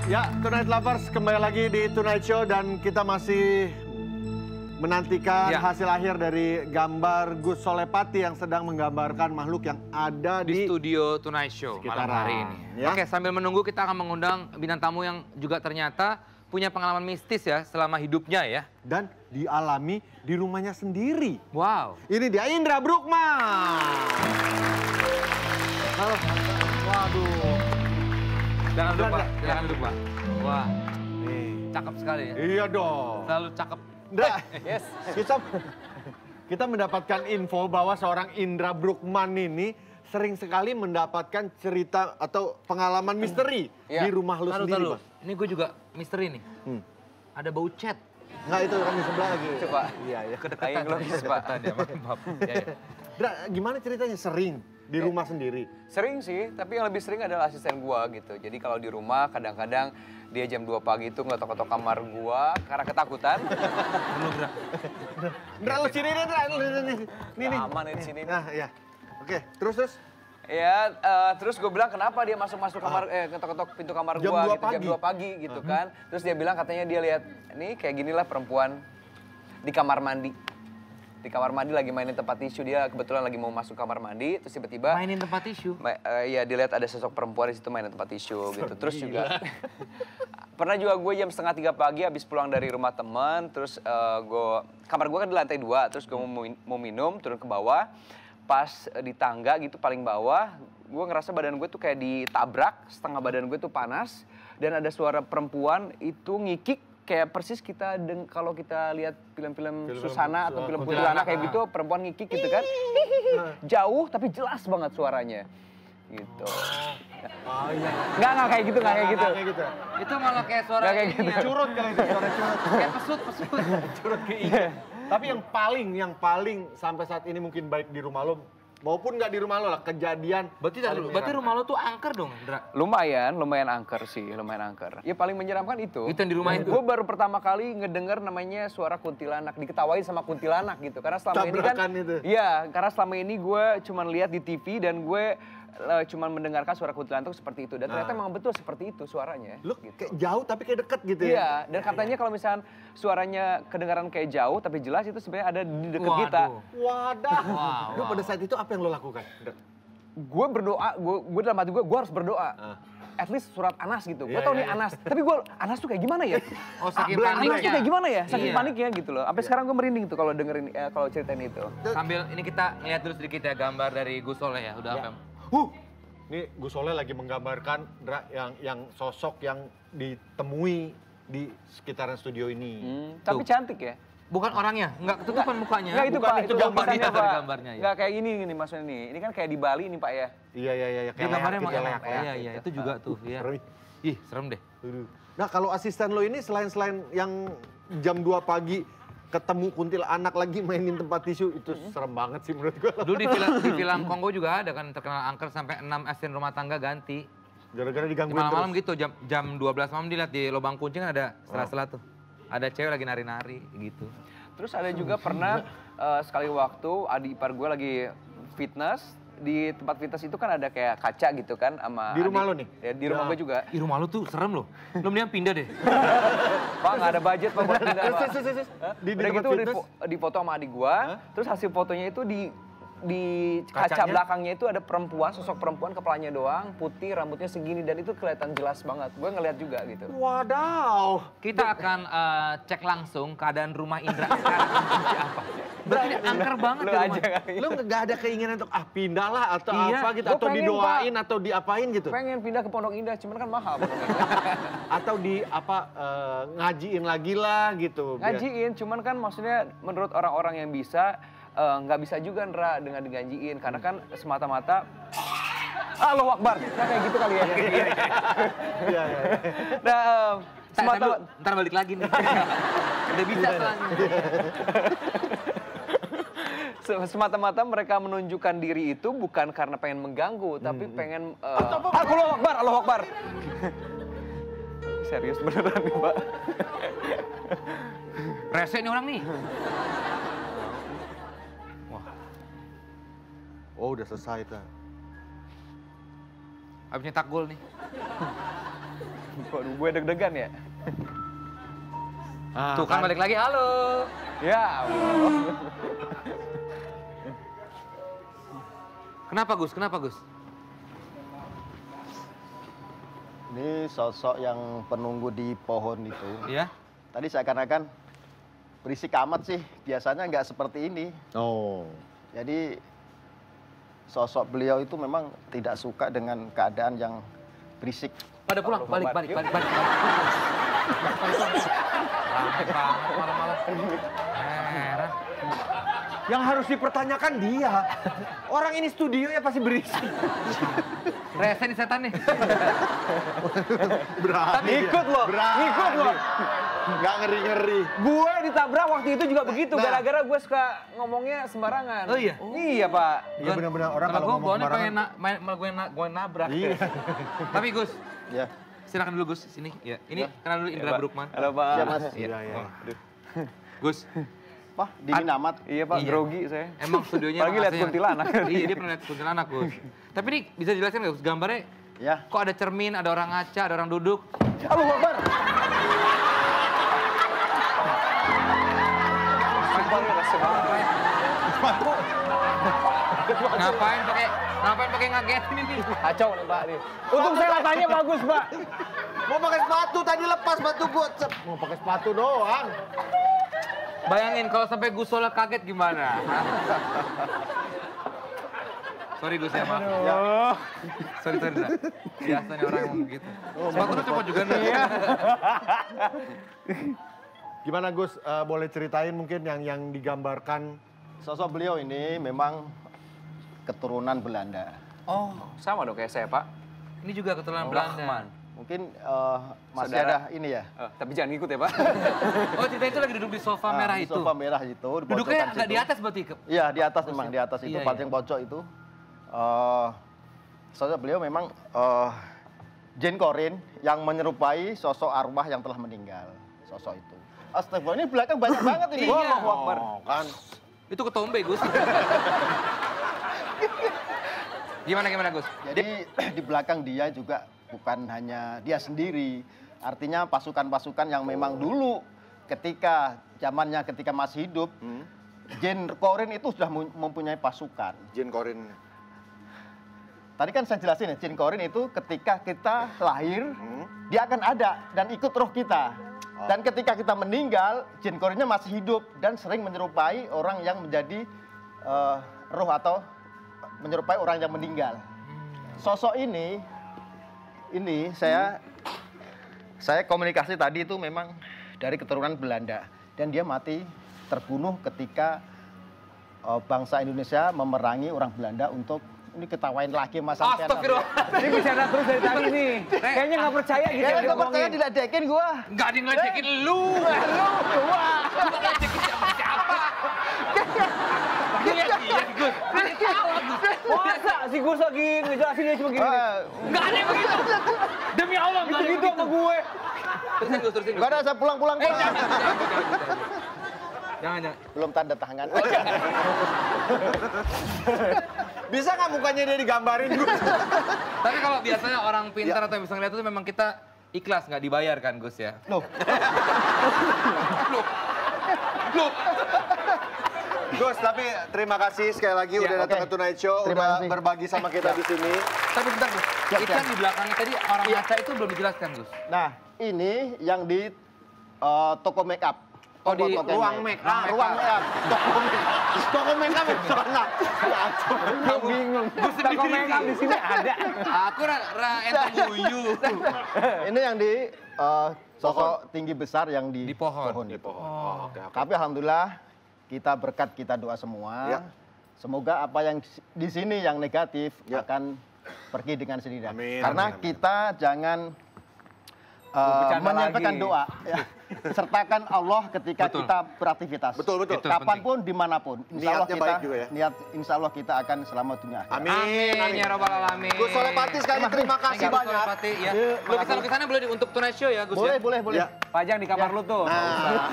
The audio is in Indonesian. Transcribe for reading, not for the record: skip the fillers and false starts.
Ya, Tonight Lovers kembali lagi di Tonight Show dan kita masih menantikan hasil akhir dari gambar Gus Solepati yang sedang menggambarkan makhluk yang ada di studio Tonight Show malam hari ini. Ya? Oke, sambil menunggu kita akan mengundang bintang tamu yang juga ternyata punya pengalaman mistis ya selama hidupnya ya. Dan dialami di rumahnya sendiri. Wow. Ini dia Indra Bruggman. Halo. Waduh. Jangan lupa, jangan lupa. Wah, cakep sekali ya. Iya dong. Selalu cakep. Indra, yes. Kita mendapatkan info bahwa seorang Indra Bruggman ini sering sekali mendapatkan cerita atau pengalaman misteri di rumah lu sendiri. Ini gue juga misteri nih. Ada bau cat. Enggak, itu kan di sebelah lagi. Coba. Iya, ya. Kedekatan logis, Pak. Maaf. Indra, gimana ceritanya sering di rumah sendiri? Sering sih, tapi yang lebih sering adalah asisten gua gitu. Jadi kalau di rumah kadang-kadang dia jam 2 pagi itu ngetok-ngetok kamar gua karena ketakutan. Indra, lu sini nih, Indra. Nih. Aman di sini. Nah, ya. Oke, terus? Ya, terus gue bilang kenapa dia masuk kamar, ngetok-ngetok pintu kamar gua gitu, jam 2 pagi gitu kan. Terus dia bilang katanya dia lihat, nih kayak ginilah perempuan di kamar mandi. Di kamar mandi lagi mainin tempat tisu, dia kebetulan lagi mau masuk kamar mandi, terus tiba-tiba mainin tempat tisu? Iya, dilihat ada sosok perempuan di situ mainin tempat tisu gitu. Terus juga pernah juga gue jam 2:30 pagi habis pulang dari rumah teman, terus kamar gue kan di lantai 2, terus gue mau minum, turun ke bawah, pas di tangga gitu paling bawah, gue ngerasa badan gue tuh kayak ditabrak, setengah badan gue tuh panas, dan ada suara perempuan itu ngikik. Kayak persis kalau kita lihat film-film Susana atau film kuntilanak kayak gitu, perempuan ngikik gitu kan. Jauh tapi jelas banget suaranya. Gitu. Oh iya. Nggak kayak gitu, nggak kayak gitu. Itu malah kayak suara kayak gitu. Curut kali itu, suara curut. Kayak pesut. Curut ke iya. Tapi yang paling sampai saat ini mungkin baik di rumah lo, maupun nggak di rumah lo lah, kejadian. Berarti rumah lo tuh angker dong, Indra? Lumayan angker sih, lumayan angker. Ya paling menyeramkan itu. Itu yang di rumah itu? Gue baru pertama kali ngedenger namanya suara kuntilanak, diketawain sama kuntilanak gitu. Karena selama ini kan, iya, karena selama ini gue cuma lihat di TV dan gue cuma mendengarkan suara kuntilanak seperti itu. Dan ternyata memang betul seperti itu suaranya. Lu gitu. kayak jauh tapi kayak deket gitu ya? Iya, dan katanya kalau misalnya suaranya kedengaran kayak jauh tapi jelas itu sebenarnya ada di dekat kita. Wadah. Lu pada saat itu apa yang lo lakukan? Gue berdoa, gue dalam hati gue harus berdoa. At least surat Anas gitu. Gue tau nih Anas, tapi Anas tuh kayak gimana ya? Oh, saking paniknya. Anas tuh kayak gimana ya? Saking paniknya gitu loh. Sampai sekarang gue merinding tuh kalau dengerin, kalau ceritain itu. Sambil ini kita ngeliat dulu sedikit ya gambar dari Gus Soleh ya. Udah apa? Ini Gus Soleh lagi menggambarkan yang sosok yang ditemui di sekitaran studio ini. Tapi cantik ya? Bukan orangnya, nggak ketutupan mukanya. Nggak, itu bukan Pak, itu gambarnya, gambarnya ya. Nggak kayak ini maksudnya nih. Ini kan kayak di Bali nih Pak ya. Iya. Kayak gambarnya emang enak. Iya, itu juga tuh. Iya. Ih, serem deh. Nah, kalau asisten lo ini selain yang jam 2 pagi ketemu kuntilanak lagi mainin tempat tisu, itu serem banget sih menurut gue. Dulu di film Kongo juga ada kan terkenal angker sampai 6 asisten rumah tangga ganti. Gara-gara digangguin malam-malam gitu, jam 12 malam dilihat di lubang kuncing ada sela-sela tuh. Ada cewek lagi nari-nari gitu. Terus ada juga pernah sekali waktu adik ipar gue lagi fitness. Di tempat fitness itu kan ada kayak kaca gitu kan sama di rumah lo nih? Ya, di rumah gue juga. Di rumah lo tuh serem loh. Lo mendingan pindah deh. Pak, nggak ada budget Pak buat pindah Pak. Udah gitu di foto sama adik gue, terus hasil fotonya itu di kaca belakangnya itu ada perempuan, sosok perempuan kepalanya doang, putih, rambutnya segini, dan itu kelihatan jelas banget. Gue ngeliat juga gitu. Wadaw. Kita akan cek langsung keadaan rumah Indra sekarang seperti apa. Berarti angker banget lu di aja rumah. Lu nggak ada keinginan untuk pindah lah atau Iya. apa gitu, Gua atau pengen, didoain Pak. atau diapain gitu? Pengen pindah ke Pondok Indah, cuman kan mahal Pondok Indah. Atau ngajiin lagi lah gitu. Ngajiin, cuman kan maksudnya menurut orang-orang yang bisa, nggak bisa juga Ndra dengan digajiin. Karena kan semata-mata, Allahu Akbar, nah, kayak gitu kali ya. Iya. Nah, Ntar balik lagi nih. Udah bisa soalnya. Semata-mata mereka menunjukkan diri itu bukan karena pengen mengganggu, tapi pengen Allahu Akbar. Serius beneran nih, Pak. Rese nih orang nih. Oh, udah selesai tuh. Habis nyetak gol nih. Waduh, gue deg-degan ya. Tuh kan balik lagi, halo. Ya Allah. Kenapa Gus? Kenapa Gus? Ini sosok yang penunggu di pohon itu. Iya. Tadi seakan-akan berisik amat sih. Biasanya nggak seperti ini. Oh. Jadi sosok beliau itu memang tidak suka dengan keadaan yang berisik. Pada pulang, balik. Ramai banget malam-malam. Heran. Yang harus dipertanyakan dia. Orang ini studio ya pasti berisik. Rese nih setan nih. Berani. Ikut loh, ikut loh. Nggak ngeri-ngeri. Gue ditabrak waktu itu juga begitu, Nah. gara-gara gue suka ngomongnya sembarangan. Oh iya? Iya, Pak. Iya benar-benar orang kalau ngomong gue pengen sembarangan. malah gue nabrak. Iya. Tapi Gus, Ya, silakan dulu Gus sini. Ya. Ini kenal dulu Indra Bruggman. Halo, Pak. ya Mas. Iya, iya. Oh. Gus, Wah, dingin amat. Iya, Pak, Iya. grogi saya. emang studionya Apalagi lihat makasih ya. kuntilanak. Iya, dia pernah lihat kuntilanak Gus. Tapi ini bisa dijelaskan nggak Gus, gambarnya Ya. kok ada cermin, ada orang ngaca, ada orang duduk. Allahu Akbar. Sumpah, ini rasa banget. Ngapain pakai ngagetin ini? Kacau nih, Pak. Nih. Untung saya latanya bagus, Pak. Mau pakai sepatu tadi lepas sepatu gua. Mau pakai sepatu doang. Bayangin kalau sampai Gus Solah kaget gimana? Sorry Gus ya, maaf. Ya. Sorry, Indra. Biasa nih orang ngomong gitu. Sepatu lu copot juga nih. Gimana Gus, boleh ceritain mungkin yang digambarkan? Sosok beliau ini memang keturunan Belanda. Oh, sama dong kayak saya, Pak. Ini juga keturunan Belanda. Mungkin masih Saudara. ada ini ya. Tapi jangan ngikut ya, Pak. Oh, cerita itu lagi duduk di sofa merah Di itu. sofa merah itu. di Duduknya pojokan agak situ. di atas berarti. Iya, di atas memang, di atas itu, Iya, paling pojok itu. Sosok beliau memang Jane Corin yang menyerupai sosok arwah yang telah meninggal. Sosok itu. Astagfirullah, ini belakang banyak banget ini. Iya. Allahu Akbar. Oh, kan. Itu ketombe Gus. Gimana Gus? Jadi di belakang dia juga bukan hanya dia sendiri. Artinya pasukan-pasukan yang memang dulu ketika zamannya ketika masih hidup, Jane Corin itu sudah mempunyai pasukan. Jane Corin. Tadi kan saya jelasin ya, Jane Corin itu ketika kita lahir, dia akan ada dan ikut roh kita. Dan ketika kita meninggal, Jane Corinnya masih hidup dan sering menyerupai orang yang menjadi roh atau menyerupai orang yang meninggal. Sosok ini saya komunikasi tadi itu memang dari keturunan Belanda dan dia mati terbunuh ketika bangsa Indonesia memerangi orang Belanda untuk ini ketawain lagi Mas Sampean. Astagfirullah. Ini bicara terus dari tadi nih. Kayaknya nggak percaya gitu Kayaknya yang nggak percaya diomongin. diledekin gua. Nggak ada yang ngeledekin lu. Wah. Nggak ngeledekin siapa? Iya, Gus. Ini tahu Gus. Masa si Gus lagi ngejelasin dia cuma gini. Nggak ada yang begitu. Demi Allah, nggak ada yang Gitu sama gue. Terusin Gus. Gak ada, saya pulang-pulang. Jangan. Belum tanda tangan. Bisa nggak mukanya dia digambarin Gus? Tapi kalau biasanya orang pintar atau yang bisa ngeliat itu memang kita ikhlas, nggak dibayar kan Gus ya? Loh, Gus, tapi terima kasih sekali lagi Ya, udah datang oke. ke Tonight Show, Terima udah kasih. berbagi sama kita di sini. Tapi bentar Gus, Ya, itu ya. yang di belakangnya tadi orang ngaca itu belum dijelaskan Gus. nah ini yang di toko make up. Oh, di Toko ruang make up. Ruang make up. Toko make up di sana. Kamu bingung. Gus Toko make up di sini ada. Aku enteng guyu. Ini yang di sosok tinggi besar yang di, Di pohon. itu. Oh, oke. Tapi alhamdulillah kita berkat, kita doa semua. Ya. Semoga apa yang di sini yang negatif Ya. akan pergi dengan sendirinya. Amin, Karena amin, amin. kita jangan Bercanda menyertakan lagi. doa. Ya. Sertakan Allah ketika Betul. kita beraktivitas. Betul, betul. Itu Kapanpun, dimanapun. Insya Allah Niatnya kita, baik juga ya. Insya Allah kita akan selamat dunia akhirat. Amin. Ya Rabbal Alamin. Gus Solepati sekali lagi terima kasih Gus banyak. Solepati, ya. Iya, Lukisan-lukisannya boleh untuk Tonight Show ya Gus Boleh, ya? boleh, boleh. Ya. Pajang di kamar lu tuh. Nah,